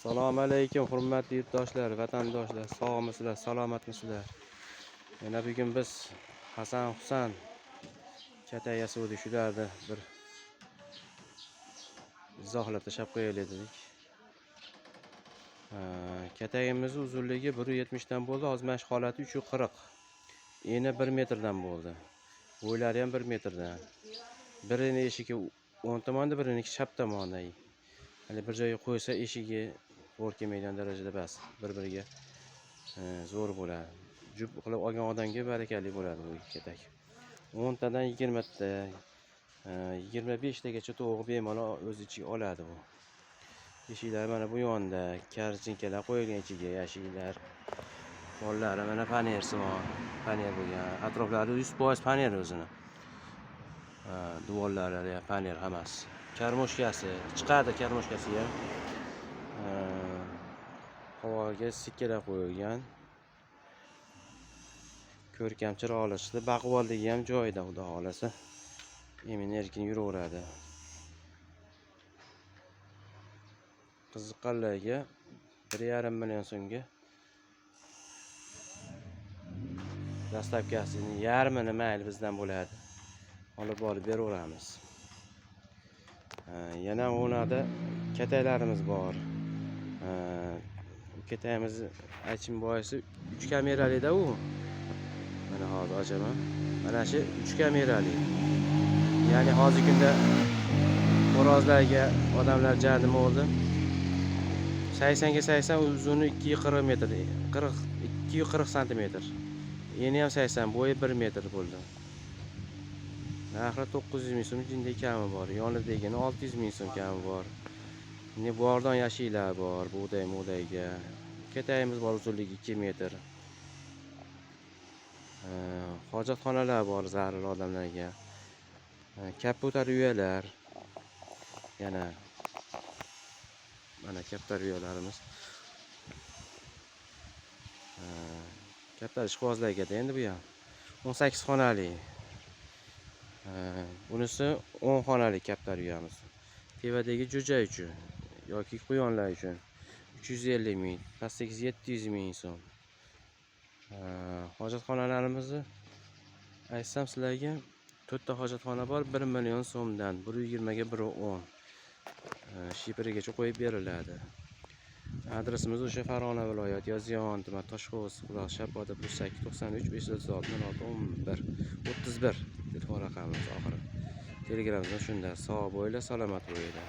Assalomu alaykum hurmatli yurtdoshlar, vatandoshlar, sog'misizlar, salomatmisizlar? Yana bugun biz Hasan Husan Katay yasuvdi shularni bir izohlab tashlab qo'yaylik dedik. Katayimiz uzunligi 1.70 dan bo'ldi, hozir mana shu holati 3.40. Eni 1 metrdan bo'ldi. Bo'ylari ham 1 metrdan. Birini eshigi o'ng tomonda, birini chap tomonda. Hali bir joyga qo'ysa eshigi to'g'ri kelmaydigan darajada bas, bir-biriga zo'r bo'ladi. Jup qilib olgan odamga barakali bo'ladi bu katak. 10 tadan 20 ta, 25 tagacha to'g'ri bemalol o'z ichiga oladi bu. Eshiklar mana bu yonda, karjinkalar qo'yilgan ichiga, yashiklar. Pollari mana panersimon, paner bo'lgan. Atroflari 100% paner o'zini. Duvorlari ham paner hammasi. Karmoshkasi, chiqadi karmoshkasi ham. Havoga sikkalar qo'yilgan. Ko'rkam chiroqlisi, baqvolligi ham joyida, xudo xolasa. Emin-erkin yuraveradi. Qiziqqanlarga 1,5 million so'mga dastavkasining yarmini mayli bizdan bo'ladi. Olib borib beraveramiz. Yana o'nada kataylarimiz bor. Katayimiz aytishim boisi 3 kamerali-da u. Mana hozir ochaman. Mana shu 3 kamerali. Ya'ni hozir kunda xo'rozlarga odamlar jadima oldi. 80 ga 80 uzuni 240 metr, 240 sm. Eni ham 80, bo'yi 1 metr bo'ldi. Narxi 900 ming so'm jinday kami bor. Yonidagini 600 ming so'm kami bor. Ne bordon yashiklar bor, bug'doy-mug'dayga. Katayimiz bor, uzunligi 2 metr. Hojatxonalar bor zarur odamlarga. Kaputar uyalar. Yana mana kaputar uyalarimiz. Katta ishqibozlarga endi bu ham 18 xonali. Bunisi 10 xonali kaputar uyamiz. Tevadagi jo'ja uchun yoki quyonlar uchun 350 ming, pastdagi 700 ming so'm. Hojatxonalarimizni aytsam sizlarga 4 ta hojatxona bor, 1 million so'mdan 120 ga 110. Shifrigacha qo'yib beriladi. Adresimiz o'sha Farg'ona viloyati Yozyovon tuman Toshqo'z quloq Shaboda +8 93 536 11 31 telefon raqamimiz oxiri. Telegramimizda shunda. Sog' bo'linglar, salomat bo'linglar.